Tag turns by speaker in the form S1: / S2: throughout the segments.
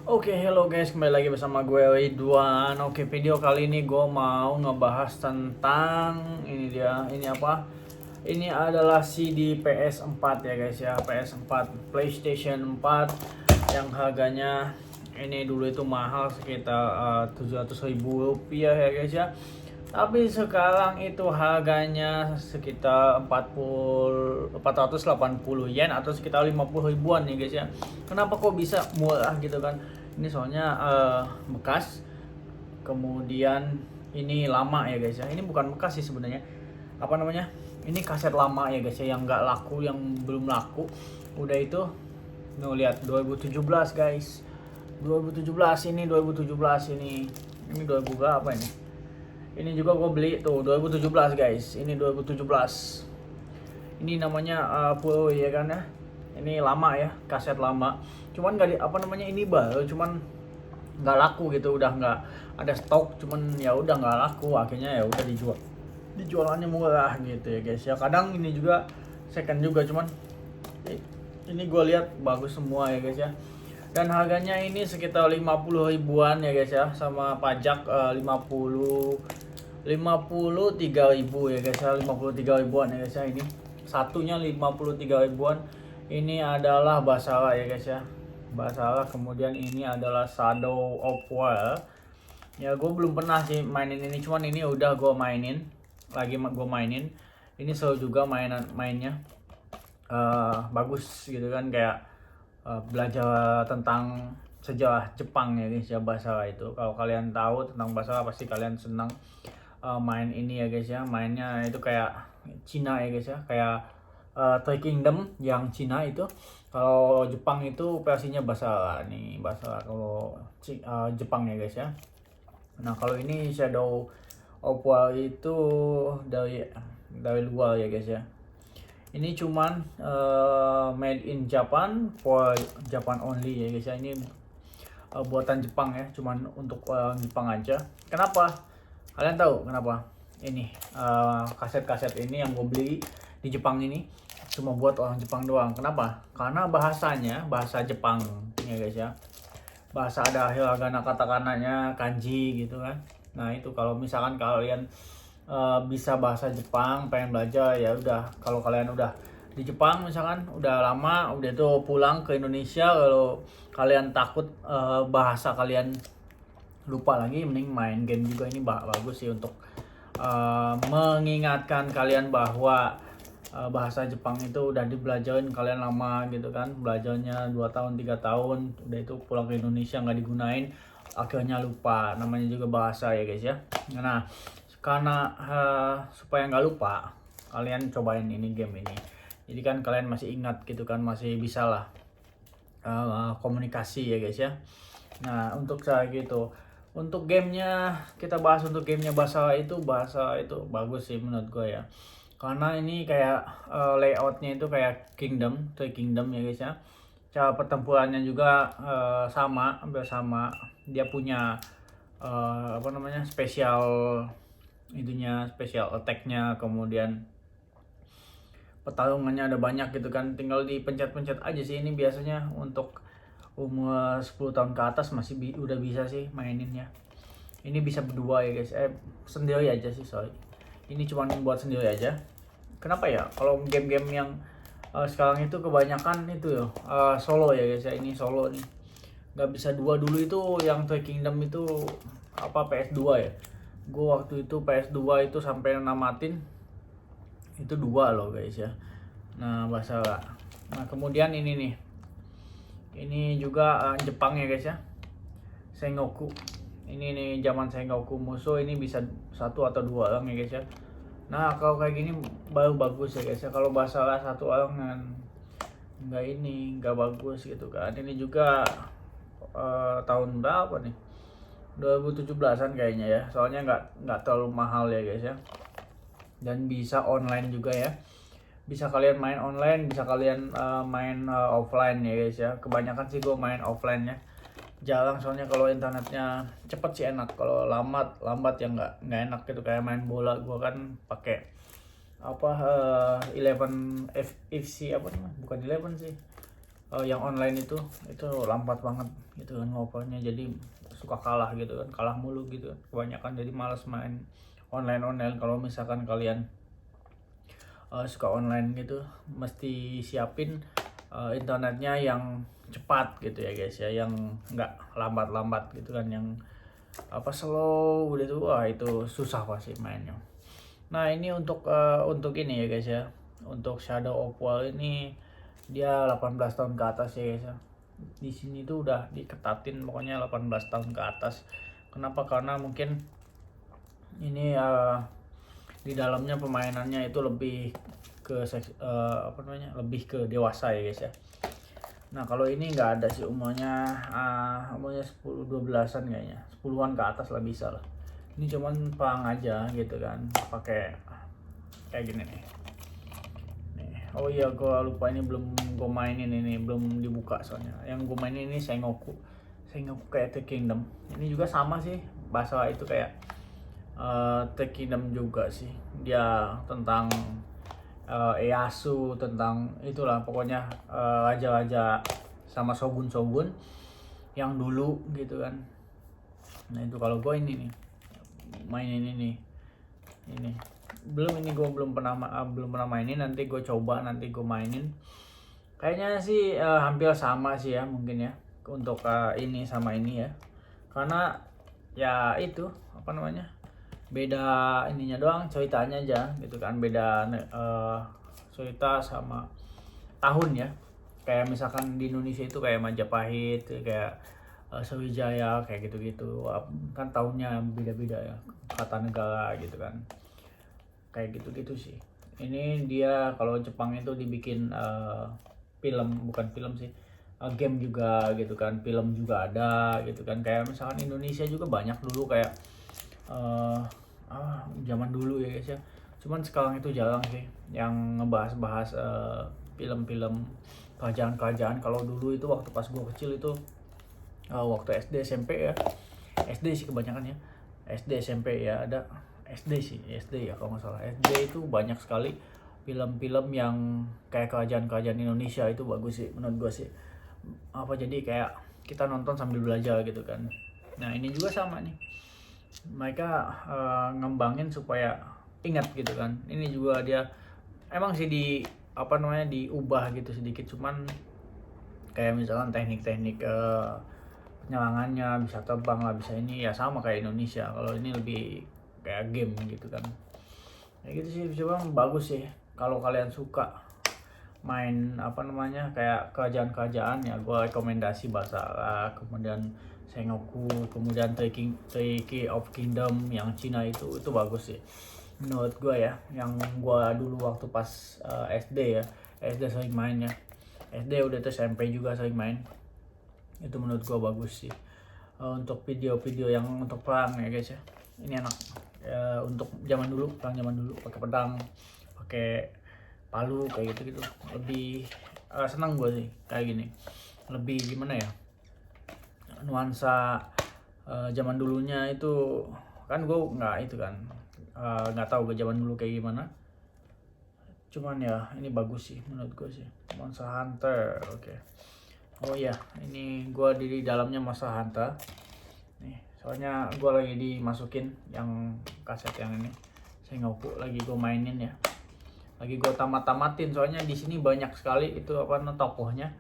S1: Oke, hello guys, kembali lagi bersama gue Ridwan. Oke, video kali ini gue mau ngebahas tentang ini dia, ini apa? Ini adalah CD PS4 ya guys ya, PS4, PlayStation 4 yang harganya ini dulu itu mahal sekitar 700.000 rupiah ya guys ya. Tapi sekarang itu harganya sekitar 480 yen atau sekitar 50 ribuan nih guys ya. Kenapa kok bisa murah gitu kan? Ini soalnya bekas. Kemudian ini lama ya guys ya. Ini bukan bekas sih sebenarnya. Apa namanya? Ini kaset lama ya guys ya, yang nggak laku, yang belum laku. Udah itu, no, lihat 2017 guys. 2017 ini 2017 ini. Ini 2000 berapa ini? Ini juga gue beli tuh 2017 guys. Ini 2017. Ini namanya Pro ya kan ya. Ini lama ya, kaset lama. Cuman nggak apa namanya, ini baru, cuman nggak laku gitu, udah nggak ada stok. Cuman ya udah nggak laku, akhirnya ya udah dijualannya murah gitu ya guys ya. Kadang ini juga second juga, cuman ini gue lihat bagus semua ya guys ya. Dan harganya ini sekitar 50 ribuan ya guys ya, sama pajak 53 ribu ya guys ya, 53 ribuan ya guys ya. Ini satunya 53 ribuan. Ini adalah Basara ya guys ya, Basara. Kemudian ini adalah Shadow of War ya. Gue belum pernah sih mainin ini, cuman ini udah gue mainin, lagi gue mainin. Ini seru juga mainnya. Bagus gitu kan, kayak belajar tentang sejarah Jepang ya guys ya, Basara itu. Kalau kalian tahu tentang Basara pasti kalian senang main ini ya guys ya. Mainnya itu kayak Cina ya guys ya, kayak Three Kingdom yang Cina itu. Kalau Jepang itu versinya Basara nih, Basara kalau Jepang ya guys ya. Nah kalau ini Shadow of War itu dari luar ya guys ya. Ini cuman made in Japan, for Japan only ya guys ya. Ini buatan Jepang ya, cuman untuk Jepang aja. Kenapa? Kalian tahu kenapa? Ini kaset-kaset ini yang gue beli di Jepang ini cuma buat orang Jepang doang. Kenapa? Karena bahasanya bahasa Jepang ya guys ya. Bahasa ada hiragana, katakananya, kanji gitu kan. Nah itu kalau misalkan kalian bisa bahasa Jepang, pengen belajar, ya udah. Kalau kalian udah di Jepang misalkan udah lama, udah tuh pulang ke Indonesia, kalau kalian takut bahasa kalian lupa lagi, mending main game juga. Ini bagus sih untuk mengingatkan kalian bahwa bahasa Jepang itu udah dibelajarin kalian lama gitu kan, belajarnya 2 tahun 3 tahun, udah itu pulang ke Indonesia nggak digunain, akhirnya lupa. Namanya juga bahasa ya guys ya. Nah karena supaya nggak lupa, kalian cobain ini game ini. Jadi kan kalian masih ingat gitu kan, masih bisa lah komunikasi ya guys ya. Nah untuk cara gitu. Untuk gamenya, kita bahas untuk gamenya. Bahasa itu bagus sih menurut gue ya. Karena ini kayak layoutnya itu kayak Three Kingdom ya guys ya. Cara pertempurannya juga hampir sama. Dia punya apa namanya, special attack-nya, kemudian pertarungannya ada banyak gitu kan. Tinggal dipencet-pencet aja sih. Ini biasanya untuk umur 10 tahun ke atas masih udah bisa sih maininnya. Ini bisa berdua ya guys, sendiri aja sih, sorry. Ini cuma buat sendiri aja. Kenapa ya? Kalau game-game yang sekarang itu kebanyakan itu solo ya guys ya. Ini solo nih, nggak bisa dua. Dulu itu yang Three Kingdom itu apa, PS2 ya. Gue waktu itu PS2 itu sampai namatin itu dua loh guys ya. Nah bahasa. Nah kemudian ini nih, ini juga Jepang ya guys ya, Sengoku. Ini nih zaman Sengoku musuh, ini bisa 1 atau 2 orang ya guys ya. Nah kalau kayak gini baru bagus ya guys ya. Kalau bahasa 1 orang kan nggak bagus gitu kan. Ini juga tahun berapa nih, 2017an kayaknya ya. Soalnya nggak terlalu mahal ya guys ya. Dan bisa online juga ya. Bisa kalian main online, bisa kalian main offline ya guys ya. Kebanyakan sih gue main offline ya, jarang. Soalnya kalau internetnya cepet sih enak, kalau lambat ya nggak enak gitu. Kayak main bola, gue kan pakai apa 11 FC apa namanya, bukan 11 sih, yang online itu lambat banget gitu kan ngopernya, jadi suka kalah gitu kan, kalah mulu gitu kan kebanyakan, jadi malas main online. Kalau misalkan kalian suka online gitu, mesti siapin internetnya yang cepat gitu ya guys ya, yang nggak lambat-lambat gitu kan, yang slow udah tuh, wah itu susah pasti mainnya. Nah ini untuk ini ya guys ya, untuk Shadow of War ini dia 18 tahun ke atas ya guys ya. Di sini tuh udah diketatin pokoknya 18 tahun ke atas. Kenapa? Karena mungkin ini di dalamnya pemainannya itu lebih ke lebih ke dewasa ya guys ya. Nah kalau ini nggak ada sih umurnya 10-12an kayaknya, 10-an ke atas lah bisa lah. Ini cuman perang aja gitu kan, pakai kayak gini nih. Oh iya, gue lupa, ini belum gue mainin, ini belum dibuka soalnya. Yang gue mainin ini Sengoku kayak The Kingdom. Ini juga sama sih, bahasa itu kayak The Kingdom juga sih. Dia tentang Ieyasu, tentang itulah pokoknya raja-raja sama shogun yang dulu gitu kan. Nah itu kalau gue ini nih mainin ini gue belum pernah mainin, nanti gue coba, nanti gue mainin. Kayaknya sih hampir sama sih ya mungkin ya untuk ini sama ini ya, karena ya itu beda ininya doang, ceritanya aja gitu kan, beda cerita sama tahun ya. Kayak misalkan di Indonesia itu kayak Majapahit, kayak Sriwijaya kayak gitu-gitu kan, tahunnya beda-beda ya, kata negara gitu kan, kayak gitu-gitu sih. Ini dia kalau Jepang itu dibikin bukan film sih, game juga gitu kan, film juga ada gitu kan. Kayak misalkan Indonesia juga banyak dulu kayak zaman dulu ya guys ya, cuman sekarang itu jarang sih yang ngebahas-bahas film-film kerajaan-kerajaan. Kalau dulu itu waktu pas gue kecil itu waktu SD SMP ya, SD sih kebanyakan ya, SD SMP ya, ada SD ya kalau nggak salah. SD itu banyak sekali film-film yang kayak kerajaan-kerajaan Indonesia, itu bagus sih menurut gue sih. Jadi kayak kita nonton sambil belajar gitu kan. Nah ini juga sama nih, mereka ngembangin supaya ingat gitu kan. Ini juga dia emang sih diubah gitu sedikit, cuman kayak misalkan teknik-teknik penyerangannya, bisa terbang lah, bisa ini ya, sama kayak Indonesia. Kalau ini lebih kayak game gitu kan, kayak gitu sih. Coba bagus sih kalau kalian suka main kayak kerajaan-kerajaan ya, gue rekomendasi Basara, kemudian Sengoku, kemudian Taiki of Kingdom yang Cina itu bagus sih menurut gue ya. Yang gue dulu waktu pas SD ya, SD sering main ya, SD udah tuh SMP juga sering main, itu menurut gue bagus sih. Untuk video-video yang untuk perang ya guys ya, ini enak untuk perang zaman dulu, pakai pedang, pakai palu kayak gitu lebih senang gue sih kayak gini. Lebih gimana ya, nuansa zaman dulunya itu kan, gue nggak tahu gue zaman dulu kayak gimana, cuman ya ini bagus sih menurut gue sih. Monster Hunter, oke. Oh iya, ini gue di dalamnya Monster Hunter nih, soalnya gue lagi dimasukin yang kaset yang ini Sengoku, lagi gue mainin ya, lagi gue tamatin. Soalnya di sini banyak sekali itu tokohnya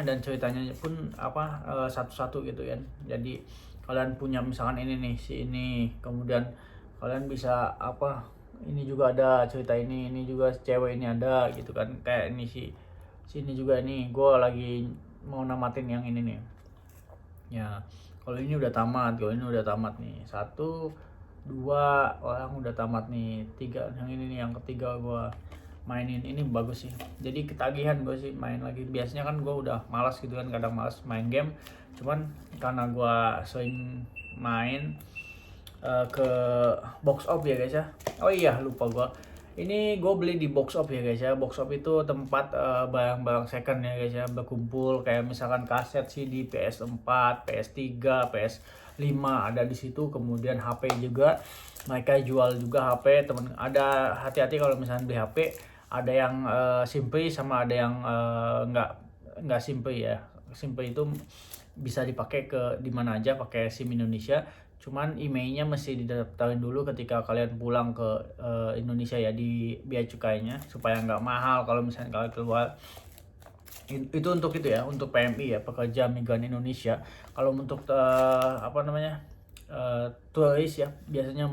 S1: dan ceritanya pun satu-satu gitu kan. Jadi kalian punya misalkan ini nih, si ini, kemudian kalian bisa ini juga ada cerita ini juga cewek ini ada gitu kan. Kayak ini sini juga, nih gue lagi mau namatin yang ini nih ya. Kalau ini udah tamat, nih 1, 2 orang udah tamat nih, 3 yang ini nih yang ketiga gue mainin. Ini bagus sih, jadi ketagihan gue sih main lagi. Biasanya kan gue udah malas gitu kan, kadang malas main game, cuman karena gue sering main ke box off ya guys ya. Oh iya lupa gue, ini gue beli di box off ya guys ya. Box off itu tempat barang-barang second ya guys ya, berkumpul. Kayak misalkan kaset CD PS4, PS3, PS5 ada di situ. Kemudian HP juga, mereka jual juga HP. Temen ada, hati-hati kalau misalnya beli HP, ada yang simply sama ada yang nggak nggak SIM Pay ya. SIM Pay itu bisa dipakai ke di mana aja pakai SIM Indonesia. Cuman emailnya mesti didaftarin dulu ketika kalian pulang ke Indonesia ya, di bea cukainya, supaya nggak mahal kalau misalnya kalian keluar. Itu untuk itu ya, untuk PMI ya, pekerja migran Indonesia. Kalau untuk turis ya, biasanya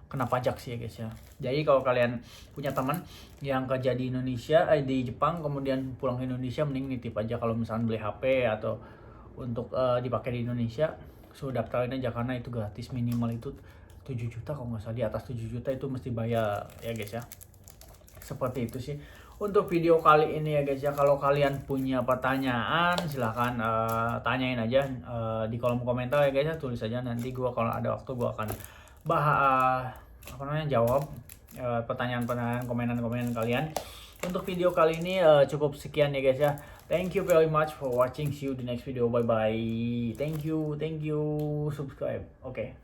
S1: kena pajak sih ya guys ya. Jadi kalau kalian punya teman yang kerja di Indonesia, di Jepang, kemudian pulang ke Indonesia, mending nitip aja kalau misalnya beli HP atau untuk dipakai di Indonesia. So daftarin aja, karena itu gratis, minimal itu 7 juta kalau nggak salah. Di atas 7 juta itu mesti bayar ya guys ya. Seperti itu sih untuk video kali ini ya guys ya. Kalau kalian punya pertanyaan silahkan tanyain aja di kolom komentar ya guys ya. Tulis aja, nanti gua kalau ada waktu gua akan jawab pertanyaan-pertanyaan, komenan kalian. Untuk video kali ini cukup sekian ya guys ya. Thank you very much for watching. See you di next video. Bye bye. Thank you. Subscribe. Oke.